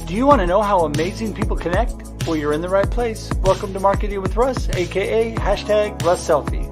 Do you want to know how amazing people connect? Well, you're in the right place. Welcome to Marketing with Russ, aka #RussSelfie.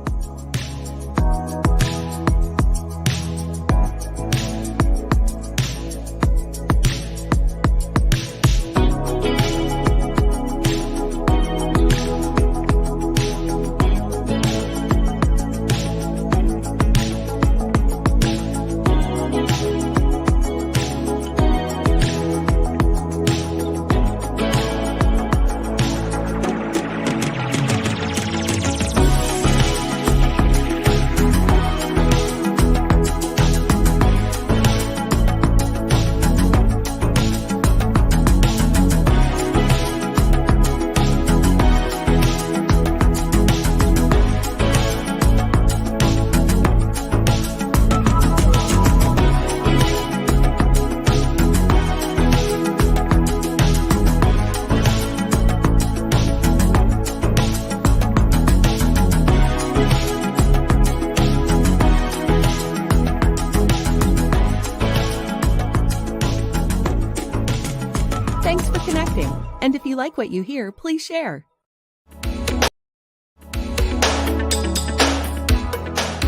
Thanks for connecting. And if you like what you hear, please share.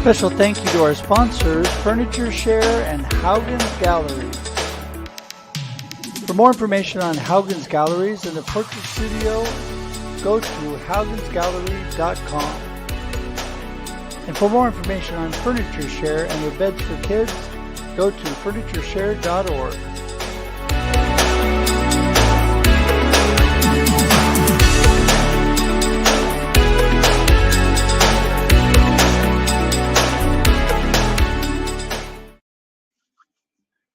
Special thank you to our sponsors, Furniture Share and Haugen's Galleries. For more information on Haugen's Galleries and the portrait studio, go to haugensgallery.com. And for more information on Furniture Share and their beds for kids, go to furnitureshare.org.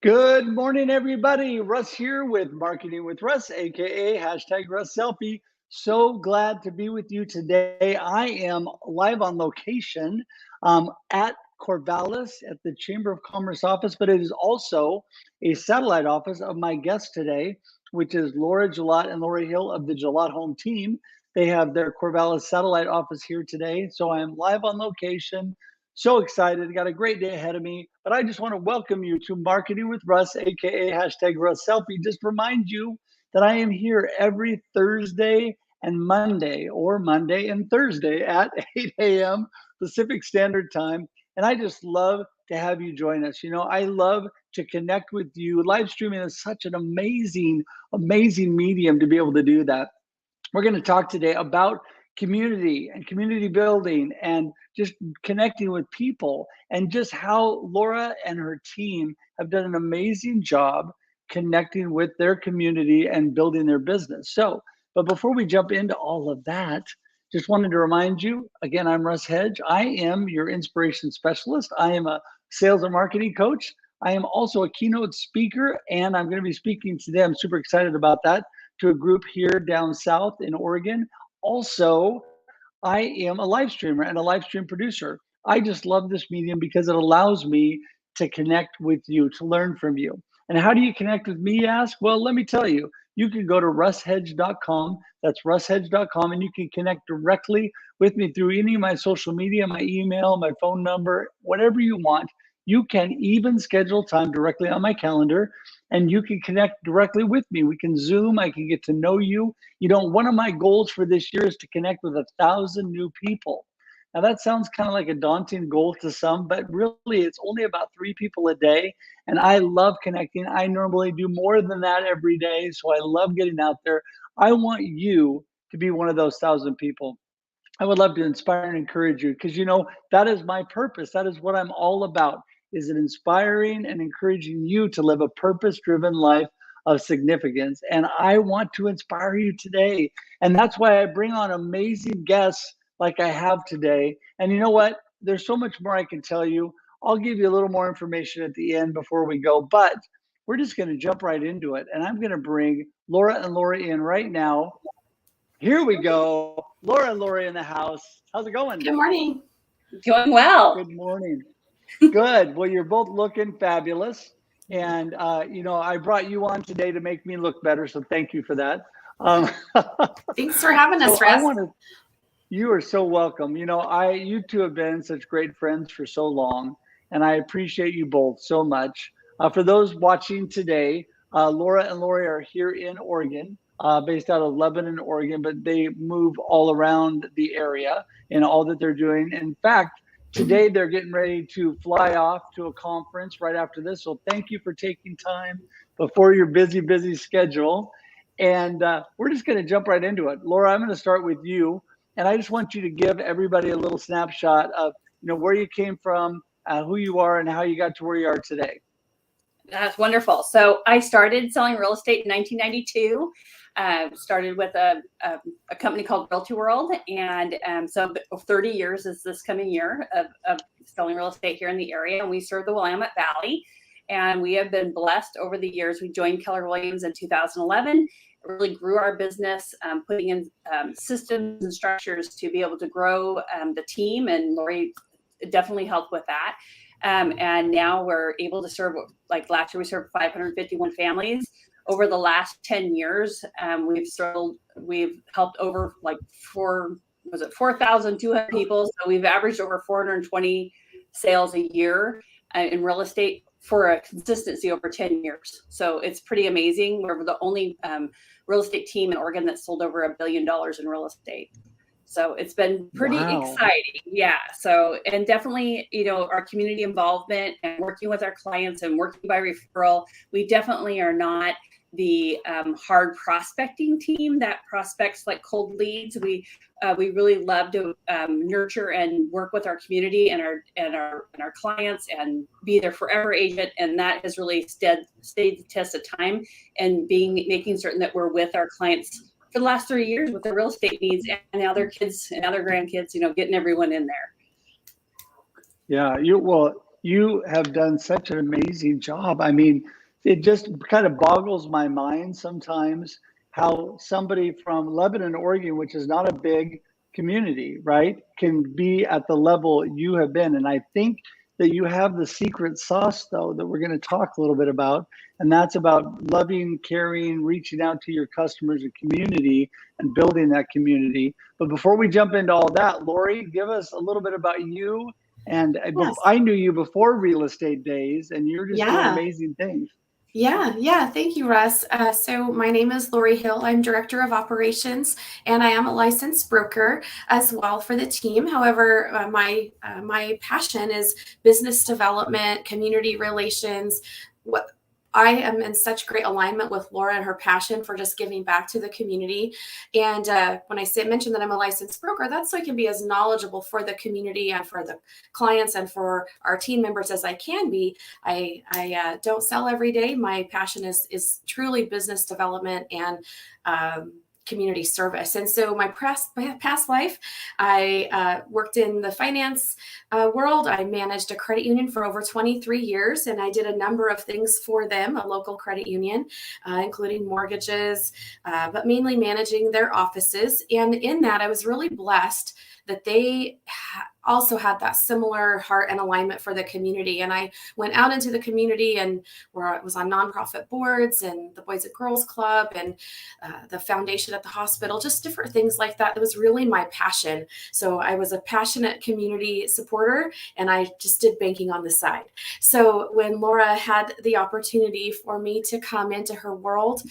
Good morning, everybody. Russ here with Marketing with Russ, aka #RussSelfie. So glad to be with you today. I am live on location at Corvallis at the Chamber of Commerce office, but it is also a satellite office of my guest today, which is Laura Gillott and Lori Hill of the Gillott Home Team. They have their Corvallis satellite office here today. So I am live on location. So excited, got a great day ahead of me, but I just want to welcome you to Marketing with Russ, aka #RussSelfie. Just remind you that I am here every Thursday and Monday, or Monday and Thursday at 8 a.m. Pacific Standard Time. And I just love to have you join us. You know, I love to connect with you. Live streaming is such an amazing, amazing medium to be able to do that. We're going to talk today about community and community building and just connecting with people, and just how Laura and her team have done an amazing job connecting with their community and building their business. So, but before we jump into all of that, just wanted to remind you, again, I'm Russ Hedge. I am your inspiration specialist. I am a sales and marketing coach. I am also a keynote speaker, and I'm going to be speaking today. I'm super excited about that, to a group here down south in Oregon. Also, I am a live streamer and a live stream producer. I just love this medium because it allows me to connect with you, to learn from you. And how do you connect with me, you ask? Well, let me tell you. You can go to russhedge.com. That's russhedge.com, and you can connect directly with me through any of my social media, my email, my phone number, whatever you want. You can even schedule time directly on my calendar, and you can connect directly with me. We can Zoom. I can get to know you. You know, one of my goals for this year is to connect with 1,000 new people. Now, that sounds kind of like a daunting goal to some, but really it's only about 3 people a day. And I love connecting. I normally do more than that every day. So I love getting out there. I want you to be one of those 1,000 people. I would love to inspire and encourage you, because, you know, that is my purpose. That is what I'm all about, is it inspiring and encouraging you to live a purpose-driven life of significance. And I want to inspire you today. And that's why I bring on amazing guests like I have today. And you know what? There's so much more I can tell you. I'll give you a little more information at the end before we go, but we're just going to jump right into it. And I'm going to bring Laura and Lori in right now. Here we go. Laura and Lori in the house. How's it going? Good morning. Going well. Good morning. Good. Well, you're both looking fabulous. And, you know, I brought you on today to make me look better. So thank you for that. Thanks for having us, Russ. You are so welcome. You know, you two have been such great friends for so long. and I appreciate you both so much. For those watching today, Laura and Lori are here in Oregon, based out of Lebanon, Oregon, but they move all around the area in all that they're doing. In fact, today they're getting ready to fly off to a conference right after this. So thank you for taking time before your busy schedule. And we're just going to jump right into it. Laura, I'm going to start with you. And I just want you to give everybody a little snapshot of, where you came from, who you are, and how you got to where you are today. That's wonderful. So I started selling real estate in 1992. Started with a company called Realty World. And so 30 years is this coming year of selling real estate here in the area. And we serve the Willamette Valley. And we have been blessed over the years. We joined Keller Williams in 2011. It really grew our business, putting in systems and structures to be able to grow the team. And Lori definitely helped with that. And now we're able to serve, like last year, we served 551 families. Over the last 10 years, we've helped over 4,200 people. So we've averaged over 420 sales a year in real estate for a consistency over 10 years. So it's pretty amazing. We're the only real estate team in Oregon that sold over $1 billion in real estate. So it's been pretty exciting. Yeah. So, and definitely, our community involvement and working with our clients and working by referral, we definitely are not the hard prospecting team that prospects like cold leads. We really love to nurture and work with our community and our clients and be their forever agent. And that has really stayed the test of time and making certain that we're with our clients for the last 3 years with their real estate needs and now their kids and other grandkids, getting everyone in there. Yeah, you have done such an amazing job. I mean, it just kind of boggles my mind sometimes how somebody from Lebanon, Oregon, which is not a big community, right, can be at the level you have been. And I think that you have the secret sauce, though, that we're going to talk a little bit about. And that's about loving, caring, reaching out to your customers and community and building that community. But before we jump into all that, Lori, give us a little bit about you. And yes. I knew you before real estate days, and you're just doing amazing things. Yeah. Thank you, Russ. So my name is Lori Hill. I'm Director of Operations, and I am a licensed broker as well for the team. However, my passion is business development, community relations. I am in such great alignment with Laura and her passion for just giving back to the community. And when I mention that I'm a licensed broker, that's so I can be as knowledgeable for the community and for the clients and for our team members as I can be. I don't sell every day. My passion is truly business development and community service. And so my past life, I worked in the finance world. I managed a credit union for over 23 years, and I did a number of things for them, a local credit union, including mortgages, but mainly managing their offices. And in that, I was really blessed that they also had that similar heart and alignment for the community. And I went out into the community and where I was on nonprofit boards and the Boys and Girls Club and the foundation at the hospital, just different things like that. It was really my passion. So I was a passionate community supporter, and I just did banking on the side. So when Laura had the opportunity for me to come into her world,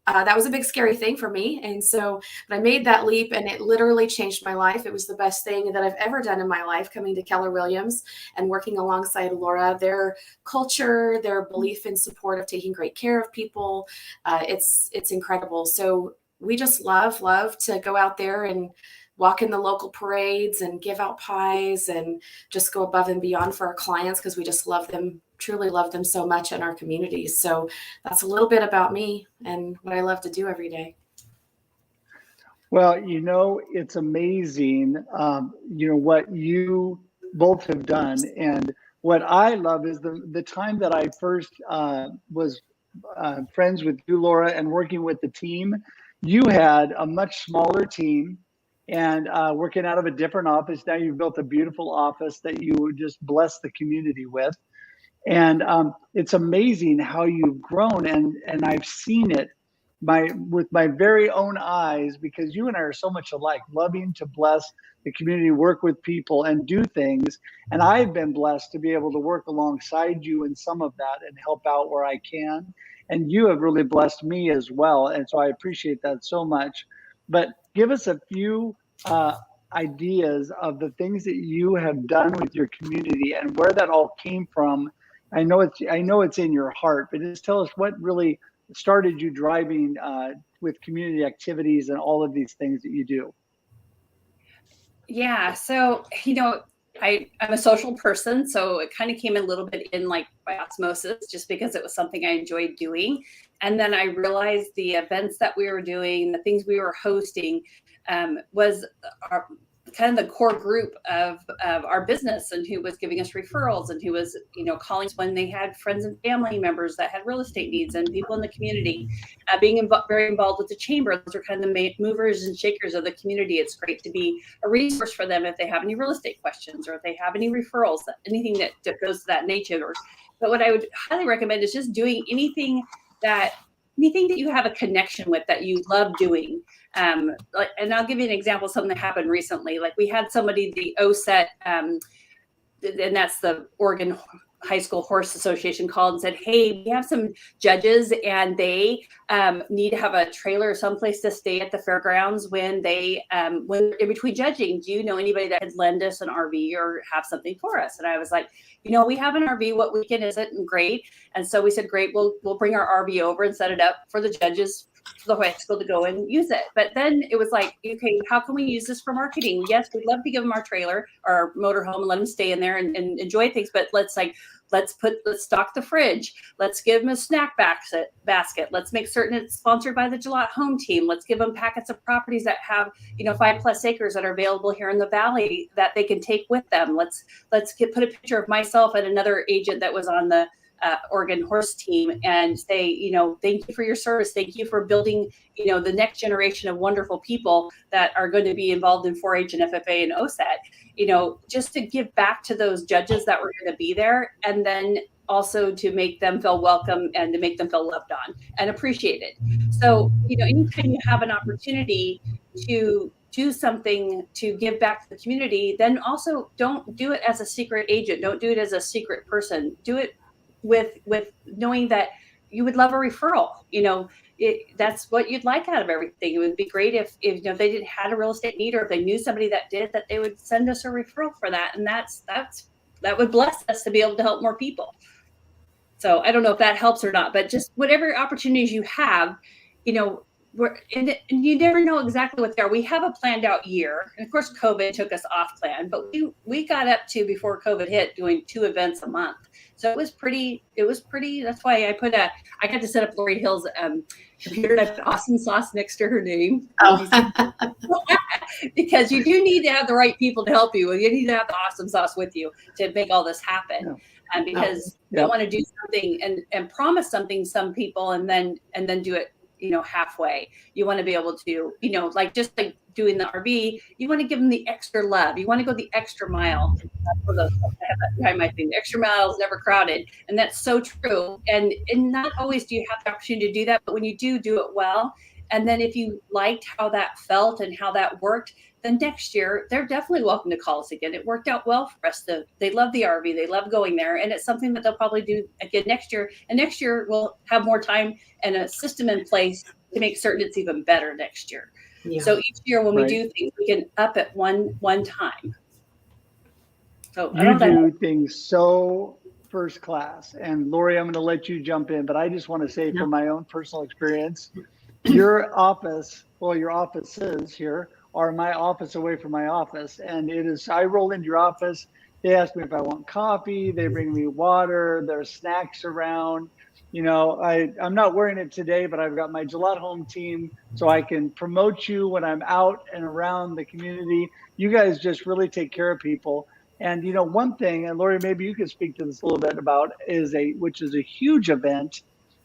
that was a big, scary thing for me. And so but I made that leap, and it literally changed my life. It was the best thing that I've ever done in my life, coming to Keller Williams and working alongside Laura. Their culture, their belief in support of taking great care of people, it's incredible. So we just love to go out there and walk in the local parades and give out pies and just go above and beyond for our clients because we just love them, truly love them so much in our communities. So that's a little bit about me and what I love to do every day. Well, it's amazing, what you both have done. And what I love is the time that I first was friends with you, Laura, and working with the team. You had a much smaller team and working out of a different office. Now you've built a beautiful office that you just bless the community with. And it's amazing how you've grown, and I've seen it with my very own eyes, because you and I are so much alike, loving to bless the community, work with people and do things. And I've been blessed to be able to work alongside you in some of that and help out where I can. And you have really blessed me as well. And so I appreciate that so much. But give us a few ideas of the things that you have done with your community and where that all came from. I know it's in your heart, but just tell us what really started you driving with community activities and all of these things that you do. Yeah. So, I'm a social person, so it kind of came a little bit in like by osmosis, just because it was something I enjoyed doing. And then I realized the events that we were doing, the things we were hosting, was kind of the core group of our business, and who was giving us referrals, and who was, calling us when they had friends and family members that had real estate needs, and people in the community, being very involved with the chamber. Those are kind of the movers and shakers of the community. It's great to be a resource for them if they have any real estate questions, or if they have any referrals, anything that goes to that nature. But what I would highly recommend is just doing anything that you have a connection with, that you love doing. And I'll give you an example of something that happened recently. Like, we had somebody, the OSET, and that's the Oregon High School Horse Association, called and said, hey, we have some judges, and they need to have a trailer or someplace to stay at the fairgrounds when when in between judging. Do you know anybody that could lend us an RV or have something for us? And I was like, we have an RV. What weekend is it? And great. And so we said, great, we'll bring our RV over and set it up for the judges, for the high school to go and use it. But then it was like, okay, how can we use this for marketing? Yes, we'd love to give them our trailer, our motorhome, and let them stay in there and enjoy things. But let's stock the fridge. Let's give them a snack basket. Let's make certain it's sponsored by the Gillott Home Team. Let's give them packets of properties that have, 5+ acres that are available here in the valley that they can take with them. Let's put a picture of myself and another agent that was on the Oregon Horse Team, and say, thank you for your service. Thank you for building, the next generation of wonderful people that are going to be involved in 4-H and FFA and OSET, just to give back to those judges that were going to be there. And then also to make them feel welcome and to make them feel loved on and appreciated. So, anytime you have an opportunity to do something to give back to the community, then also don't do it as a secret agent. Don't do it as a secret person. Do it with knowing that you would love a referral. That's what you'd like out of everything. It would be great if they didn't had a real estate need, or if they knew somebody that did, that they would send us a referral for that. And that would bless us to be able to help more people. So I don't know if that helps or not, but just whatever opportunities you have, and you never know exactly what they are. We have a planned out year. And of course, COVID took us off plan, but we got up to, before COVID hit, doing 2 events a month. So it was pretty, that's why I got to set up Lori Hill's computer, and I put awesome sauce next to her name. Oh. Because you do need to have the right people to help you. You need to have the awesome sauce with you to make all this happen. Yeah. And because you don't want to do something and promise something some people and then do it, halfway. You want to be able to, just like doing the RV, you want to give them the extra love. You want to go the extra mile. For those, I have that behind my thing. The extra mile is never crowded. And that's so true. And not always do you have the opportunity to do that, but when you do it well, and then if you liked how that felt and how that worked, then next year they're definitely welcome to call us again. It worked out well for us. They love the RV. They love going there. And it's something that they'll probably do again next year. And next year we'll have more time and a system in place to make certain it's even better next year. Yeah. So each year when we do things, we can up it one time. So you do things so first class. And Lori, I'm going to let you jump in, but I just want to say from my own personal experience, your offices here are my office away from my office. And I roll into your office. They ask me if I want coffee. They bring me water. There's snacks around. I'm not wearing it today, but I've got my Gillott Home Team, so I can promote you when I'm out and around the community. You guys just really take care of people. And, one thing, and Lori, maybe you could speak to this a little bit about, which is a huge event,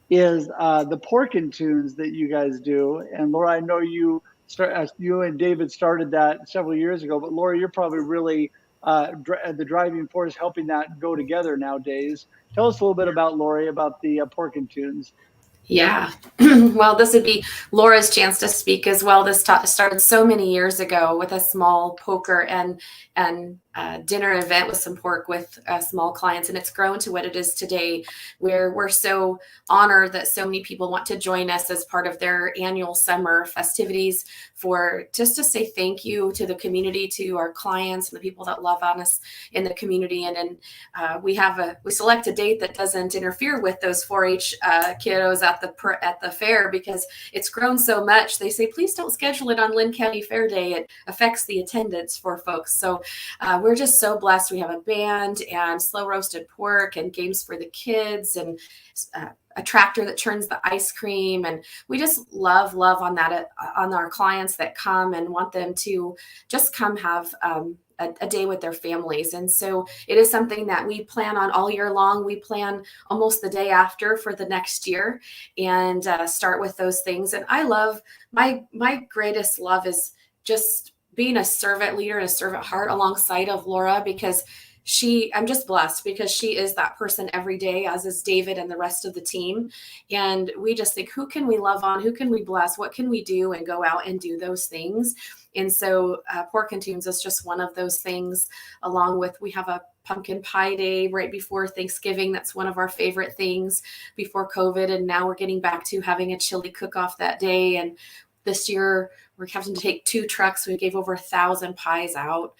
is the Pork and Tunes that you guys do. And Laura, I know you and David started that several years ago, but Laura, you're probably really the driving force helping that go together nowadays. Tell us a little bit about, Lori, about the Pork and Tunes. Yeah. Well, this would be Laura's chance to speak as well. This started so many years ago with a small poker and dinner event with some pork with small clients, and it's grown to what it is today, where we're so honored that so many people want to join us as part of their annual summer festivities for just to say thank you to the community, to our clients and the people that love on us in the community. And we select a date that doesn't interfere with those 4-H kiddos at the fair, because it's grown so much. They say, please don't schedule it on Lynn County Fair Day. It affects the attendance for folks. So we're just so blessed. We have a band and slow roasted pork and games for the kids and a tractor that churns the ice cream. And we just love on that, on our clients that come and want them to just come have a day with their families. And so it is something that we plan on all year long. We plan almost the day after for the next year and start with those things. And I love, my greatest love is just being a servant leader and a servant heart alongside of Laura, because I'm just blessed because she is that person every day, as is David and the rest of the team. And we just think, who can we love on? Who can we bless? What can we do? And go out and do those things. And so Pork and Tunes is just one of those things, along with, we have a pumpkin pie day right before Thanksgiving. That's one of our favorite things before COVID. And now we're getting back to having a chili cook-off that day. And this year, we're having to take 2 trucks. We gave over 1,000 pies out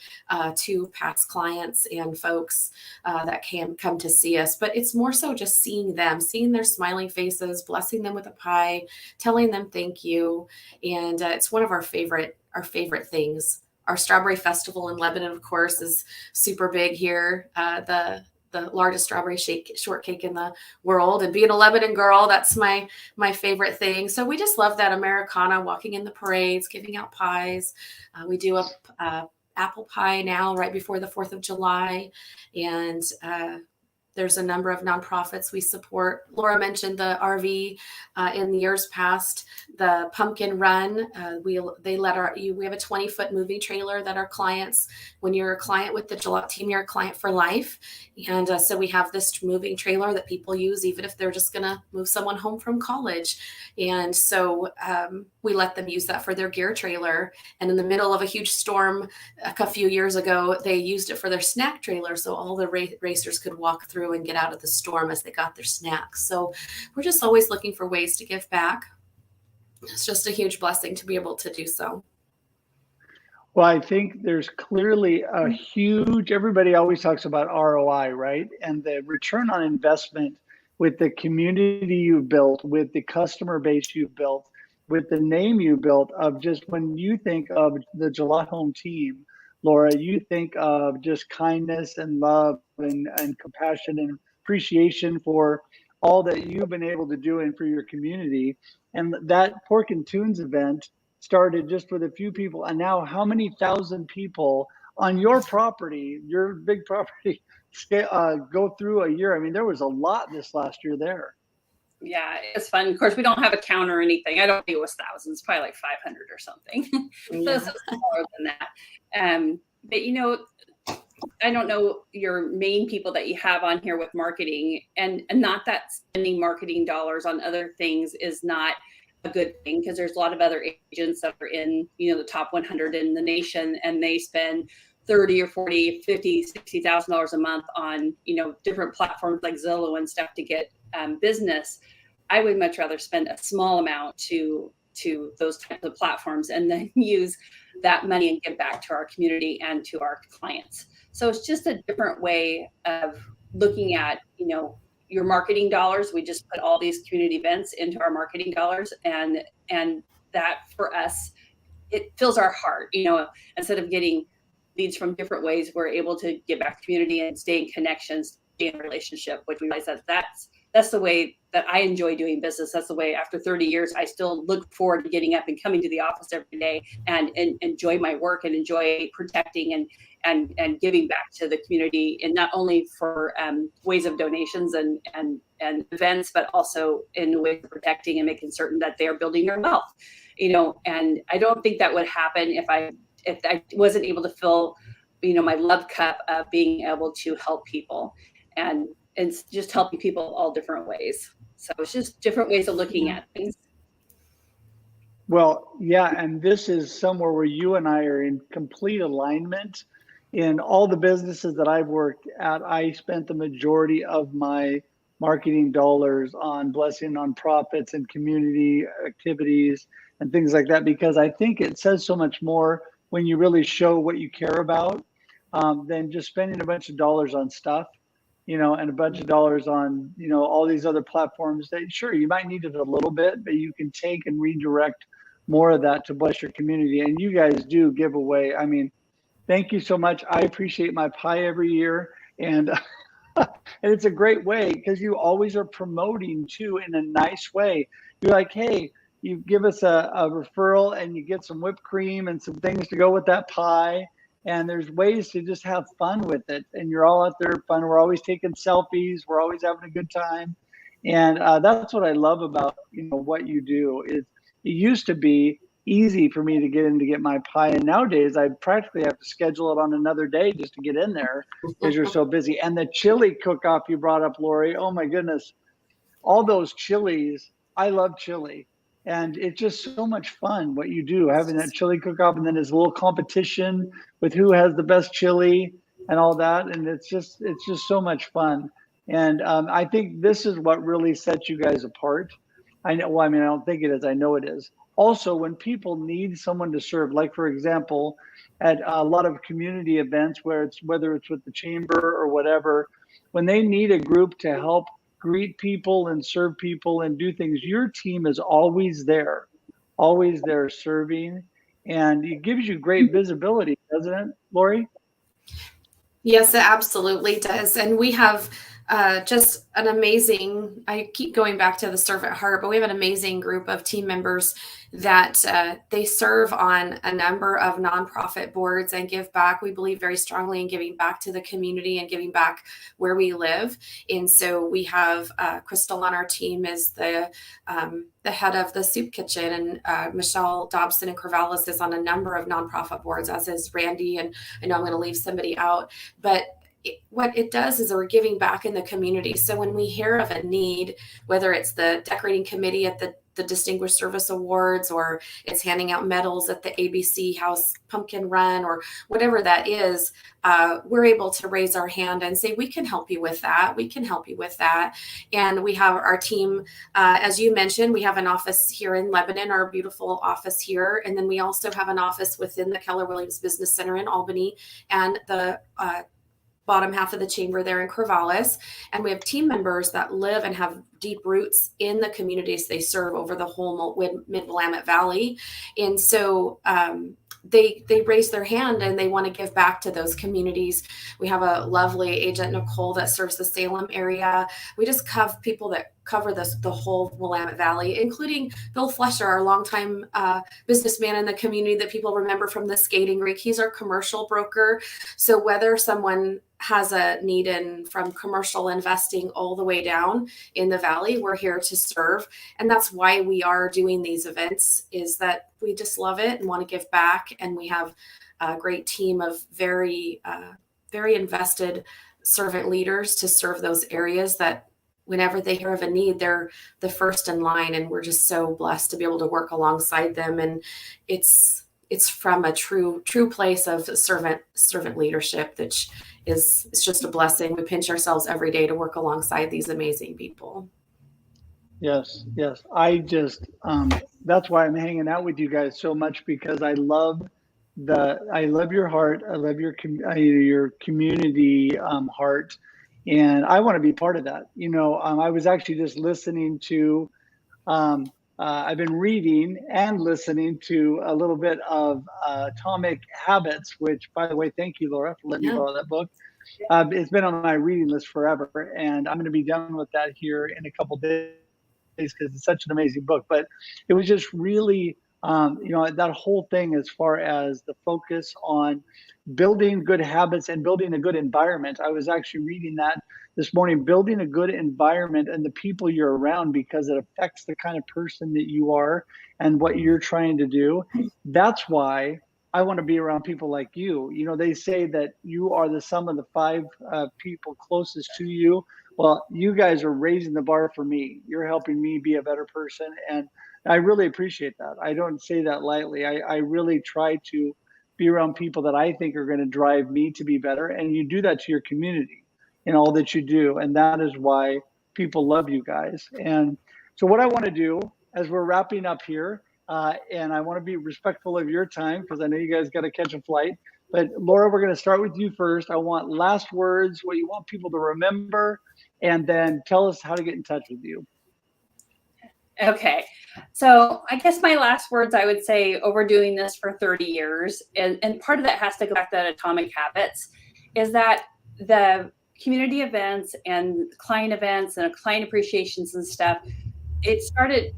to past clients and folks that can come to see us. But it's more so just seeing them, seeing their smiling faces, blessing them with a pie, telling them thank you. And it's one of our favorite things. Our Strawberry Festival in Lebanon, of course, is super big here. The largest strawberry shortcake in the world, and being a Lebanon girl, that's my favorite thing. So we just love that Americana, walking in the parades, giving out pies. We do a apple pie now right before the 4th of July, and there's a number of nonprofits we support. Laura mentioned the RV in the years past, the pumpkin run. We have a 20-foot moving trailer that our clients, when you're a client with the Gillott team, you're a client for life. And so we have this moving trailer that people use even if they're just gonna move someone home from college. And so we let them use that for their gear trailer. And in the middle of a huge storm a few years ago, they used it for their snack trailer, so all the racers could walk through and get out of the storm as they got their snacks. So we're just always looking for ways to give back. It's just a huge blessing to be able to do so. Well, I think there's clearly a huge, everybody always talks about ROI, right? And the return on investment with the community you built, with the customer base you built, with the name you built, of just when you think of the Gillott Home Team, Laura, you think of just kindness and love and compassion and appreciation for all that you've been able to do and for your community. And that Pork and Tunes event started just with a few people. And now how many thousand people on your property, your big property, go through a year? I mean, there was a lot this last year there. Yeah, it's fun. Of course, we don't have a count or anything. I don't think it was thousands, probably like 500 or something. Yeah. So smaller than that. But you know, I don't know your main people that you have on here with marketing, and not that spending marketing dollars on other things is not a good thing, because there's a lot of other agents that are in, you know, the top 100 in the nation, and they spend 30 or 40, 50, $60,000 a month on, you know, different platforms like Zillow and stuff to get business. I would much rather spend a small amount to those types of platforms and then use that money and give back to our community and to our clients. So it's just a different way of looking at, you know, your marketing dollars. We just put all these community events into our marketing dollars, and that for us, it fills our heart. You know, instead of getting leads from different ways, we're able to give back to community and stay in connections, stay in relationship, which we realize that's the way that I enjoy doing business. That's the way, after 30 years, I still look forward to getting up and coming to the office every day and enjoy my work and enjoy protecting and giving back to the community, and not only for ways of donations and events, but also in ways of protecting and making certain that they're building their wealth. You know, and I don't think that would happen if I wasn't able to fill, you know, my love cup of being able to help people and just helping people all different ways. So it's just different ways of looking at things. Well, yeah, and this is somewhere where you and I are in complete alignment. In all the businesses that I've worked at, I spent the majority of my marketing dollars on blessing nonprofits and community activities and things like that, because I think it says so much more when you really show what you care about, than just spending a bunch of dollars on stuff, and a bunch of dollars on, all these other platforms that, sure, you might need it a little bit, but you can take and redirect more of that to bless your community. And you guys do give away. I mean, thank you so much. I appreciate my pie every year. And and it's a great way because you always are promoting too in a nice way. You're like, hey, you give us a referral and you get some whipped cream and some things to go with that pie. And there's ways to just have fun with it. And you're all out there fun. We're always taking selfies. We're always having a good time. And that's what I love about, what you do. It used to be easy for me to get in to get my pie. And nowadays I practically have to schedule it on another day just to get in there because you're so busy. And the chili cook-off you brought up, Lori, oh my goodness, all those chilies. I love chili. And it's just so much fun what you do, having that chili cook-off, and then there's a little competition with who has the best chili and all that. And it's just so much fun. And I think this is what really sets you guys apart. I know. Well, I mean, I don't think it is. I know it is. Also, when people need someone to serve, like for example, at a lot of community events whether it's with the chamber or whatever, when they need a group to help greet people and serve people and do things, your team is always there serving, and it gives you great visibility, doesn't it, Lori? Yes, it absolutely does. And we have just an amazing, I keep going back to the servant heart, but we have an amazing group of team members that they serve on a number of nonprofit boards and give back. We believe very strongly in giving back to the community and giving back where we live. And so we have Crystal on our team is the head of the soup kitchen, and Michelle Dobson and Corvallis is on a number of nonprofit boards, as is Randy. And I know I'm going to leave somebody out, but what it does is we're giving back in the community. So when we hear of a need, whether it's the decorating committee at the Distinguished Service Awards, or it's handing out medals at the ABC House Pumpkin Run, or whatever that is, we're able to raise our hand and say, we can help you with that. We can help you with that. And we have our team, as you mentioned, we have an office here in Lebanon, our beautiful office here. And then we also have an office within the Keller Williams Business Center in Albany, and the bottom half of the chamber there in Corvallis. And we have team members that live and have deep roots in the communities they serve over the whole mid-Willamette Valley. And so they raise their hand and they want to give back to those communities. We have a lovely agent, Nicole, that serves the Salem area. We just have people that cover the whole Willamette Valley, including Bill Flesher, our longtime businessman in the community that people remember from the skating rink. He's our commercial broker. So whether someone has a need in from commercial investing all the way down in the valley, we're here to serve. And that's why we are doing these events, is that we just love it and want to give back. And we have a great team of very invested servant leaders to serve those areas that whenever they hear of a need, they're the first in line. And we're just so blessed to be able to work alongside them. And it's from a true place of servant leadership that it's just a blessing. We pinch ourselves every day to work alongside these amazing people. Yes. I just that's why I'm hanging out with you guys so much, because I love your heart. I love your community heart, and I want to be part of that. I was actually just listening to. I've been reading and listening to a little bit of Atomic Habits, which, by the way, thank you, Laura, for letting me borrow that book. It's been on my reading list forever, and I'm going to be done with that here in a couple days because it's such an amazing book. But it was just really, that whole thing as far as the focus on building good habits and building a good environment. I was actually reading that this morning, building a good environment and the people you're around, because it affects the kind of person that you are and what you're trying to do. That's why I want to be around people like you. You know, they say that you are the sum of the five people closest to you. Well, you guys are raising the bar for me. You're helping me be a better person. And I really appreciate that. I don't say that lightly. I really try to be around people that I think are going to drive me to be better. And you do that to your community in all that you do. And that is why people love you guys. And so, what I want to do as we're wrapping up here, and I want to be respectful of your time because I know you guys got to catch a flight. But Laura, we're going to start with you first. I want last words, what you want people to remember, and then tell us how to get in touch with you. Okay. So I guess my last words, I would say overdoing this for 30 years. And part of that has to go back to that atomic habits, is that the community events and client events and client appreciations and stuff, it started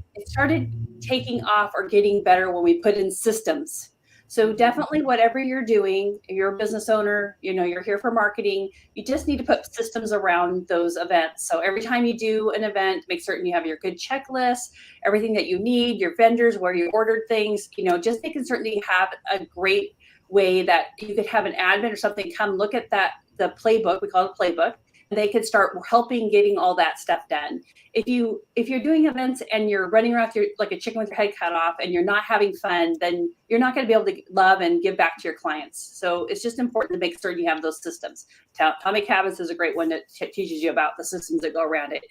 taking off or getting better when we put in systems. So definitely whatever you're doing, you're a business owner, you know, you're here for marketing, you just need to put systems around those events. So every time you do an event, make certain you have your good checklist, everything that you need, your vendors, where you ordered things, you know, just making certain that you have a great way that you could have an admin or something come look at that, the playbook, we call it a playbook, and they could start helping getting all that stuff done. If you're doing events and you're running around like a chicken with your head cut off and you're not having fun, then you're not going to be able to love and give back to your clients. So it's just important to make certain you have those systems. Atomic Habits is a great one that teaches you about the systems that go around it.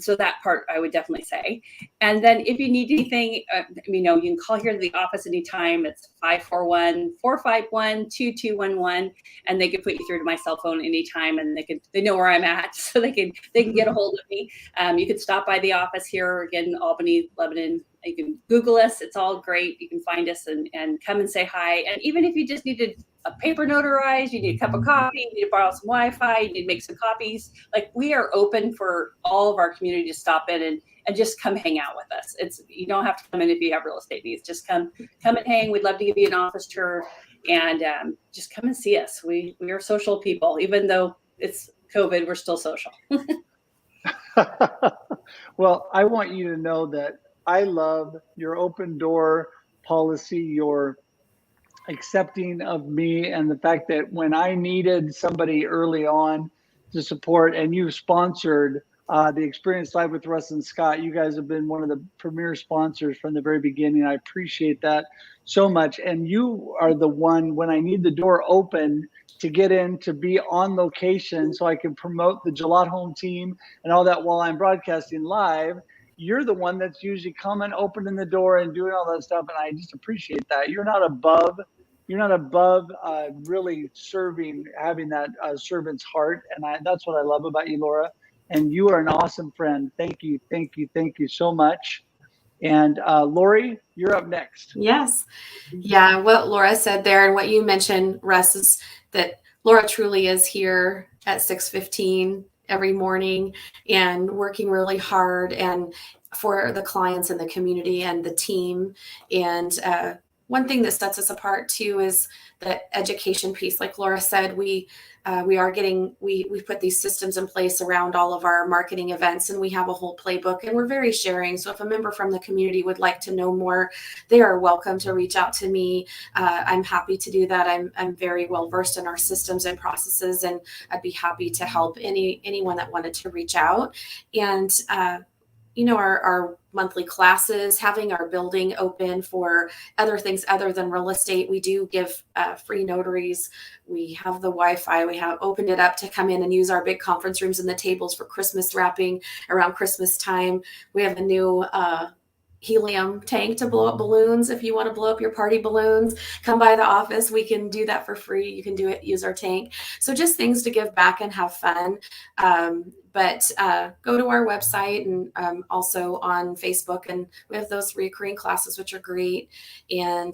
So that part I would definitely say. And then if you need anything, you know, you can call here to the office anytime. It's 541-451-2211, and they can put you through to my cell phone anytime, and they know where I'm at, so they can get a hold of me. You can stop by the office here again, Albany, Lebanon. You can Google us. It's all great. You can find us and come and say hi. And even if you just needed a paper notarized, you need a cup of coffee, you need to borrow some Wi-Fi, you need to make some copies, like we are open for all of our community to stop in and just come hang out with us. You don't have to come in if you have real estate needs. Just come and hang. We'd love to give you an office tour, and just come and see us. We are social people. Even though it's COVID, we're still social. Well, I want you to know that I love your open door policy, your accepting of me, and the fact that when I needed somebody early on to support, and you sponsored the Experience Live with Russ and Scott. You guys have been one of the premier sponsors from the very beginning. I appreciate that so much. And you are the one, when I need the door open, to get in, to be on location so I can promote the Gillott Home Team and all that while I'm broadcasting live. You're the one that's usually coming, opening the door and doing all that stuff. And I just appreciate that. You're not above really serving, having that servant's heart. And that's what I love about you, Laura. And you are an awesome friend. Thank you so much. And Lori, you're up next. Yes. Yeah, what Laura said there and what you mentioned, Russ, is that Laura truly is here at 6:15 every morning and working really hard and for the clients and the community and the team. And one thing that sets us apart too is the education piece. Like Laura said, we put these systems in place around all of our marketing events, and we have a whole playbook, and we're very sharing. So if a member from the community would like to know more, they are welcome to reach out to me. I'm happy to do that. I'm very well versed in our systems and processes, and I'd be happy to help anyone that wanted to reach out. And our monthly classes, having our building open for other things other than real estate. We do give free notaries. We have the Wi-Fi. We have opened it up to come in and use our big conference rooms and the tables for Christmas wrapping around Christmas time. We have a new helium tank to blow up balloons. If you want to blow up your party balloons, come by the office. We can do that for free. You can do it, use our tank. So just things to give back and have fun. But go to our website and also on Facebook, and we have those recurring classes, which are great. And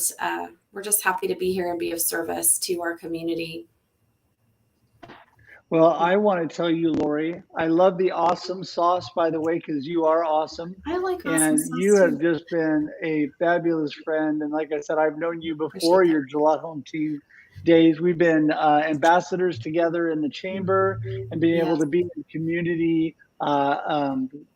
we're just happy to be here and be of service to our community. Well, I want to tell you, Lori, I love the awesome sauce, by the way, because you are awesome. I like awesome and sauce you have too. just been a fabulous friend. And like I said, I've known you before your Gillott Home Team days. We've been ambassadors together in the chamber and being able to be in community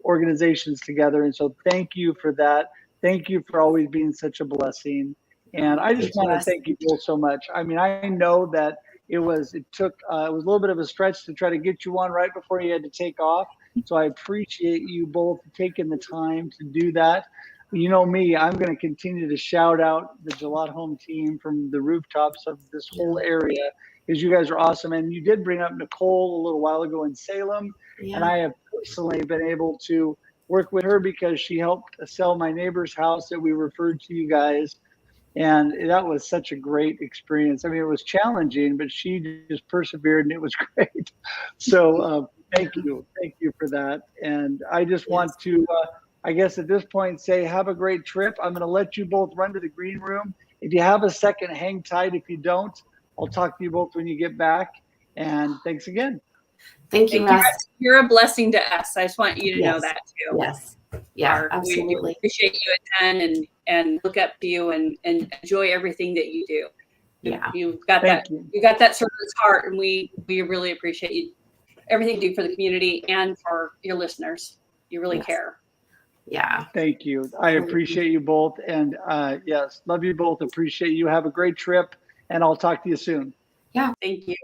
organizations together. And so thank you for that. Thank you for always being such a blessing. And I just Thank you, want to Russ. thank you both so much. I mean, I know that it was a little bit of a stretch to try to get you on right before you had to take off. So I appreciate you both taking the time to do that. You know me, I'm going to continue to shout out the Gillott Home Team from the rooftops of this whole area, because you guys are awesome. And you did bring up Nicole a little while ago in Salem, and I have personally been able to work with her because she helped sell my neighbor's house that we referred to you guys. And that was such a great experience. I mean, it was challenging, but she just persevered and it was great. So thank you for that. And I just want to, I guess at this point, say have a great trip. I'm going to let you both run to the green room. If you have a second, hang tight. If you don't, I'll talk to you both when you get back. And thanks again. Thank you, Russ. You're a blessing to us. I just want you to know that too. Yes. Yeah, absolutely. We appreciate you a ton and look up to you and enjoy everything that you do. Yeah. You've got that servant's heart, and we really appreciate you, everything you do for the community and for your listeners. You really care. Yeah. Thank you. I appreciate you both. And yes, love you both. Appreciate you. Have a great trip, and I'll talk to you soon. Yeah. Thank you.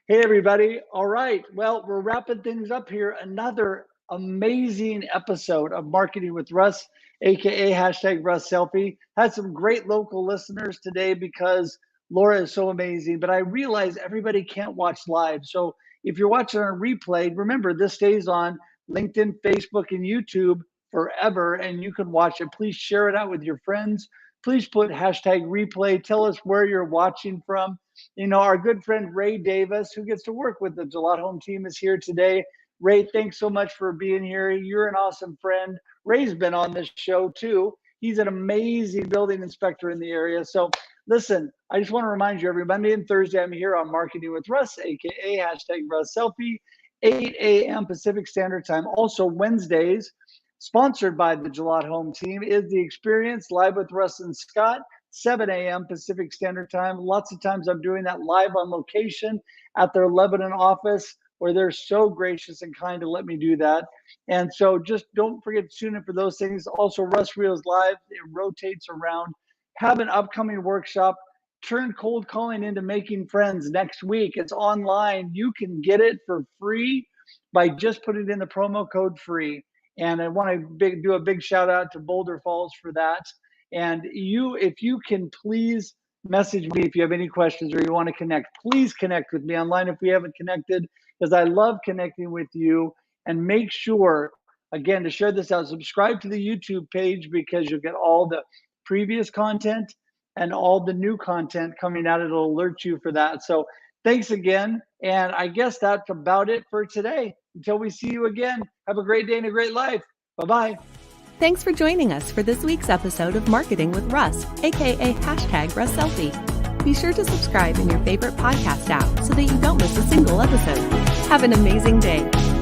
Hey, everybody. All right. Well, we're wrapping things up here. Another amazing episode of Marketing with Russ, AKA hashtag Russ Selfie. Had some great local listeners today because Laura is so amazing, but I realize everybody can't watch live. So if you're watching on replay, remember this stays on LinkedIn, Facebook, and YouTube forever, and you can watch it. Please share it out with your friends. Please put hashtag replay. Tell us where you're watching from. You know, our good friend Ray Davis, who gets to work with the Gillott Home Team, is here today. Ray, thanks so much for being here. You're an awesome friend. Ray's been on this show too. He's an amazing building inspector in the area. So listen, I just want to remind you, every Monday and Thursday, I'm here on Marketing with Russ, AKA hashtag Russ Selfie, 8 a.m. Pacific Standard Time. Also Wednesdays, sponsored by the Gillott Home Team, is The Experience, live with Russ and Scott, 7 a.m. Pacific Standard Time. Lots of times I'm doing that live on location at their Lebanon office, where they're so gracious and kind to let me do that. And so just don't forget to tune in for those things. Also, Russ Reels Live, it rotates around. Have an upcoming workshop. Turn cold calling into making friends next week. It's online. You can get it for free by just putting in the promo code FREE. And I want to do a big shout out to Boulder Falls for that. And if you can please message me if you have any questions or you want to connect, please connect with me online if we haven't connected, because I love connecting with you. And make sure, again, to share this out, subscribe to the YouTube page, because you'll get all the previous content and all the new content coming out. It'll alert you for that. So thanks again. And I guess that's about it for today. Until we see you again, have a great day and a great life. Bye-bye. Thanks for joining us for this week's episode of Marketing with Russ, aka hashtag Russ Selfie. Be sure to subscribe in your favorite podcast app so that you don't miss a single episode. Have an amazing day.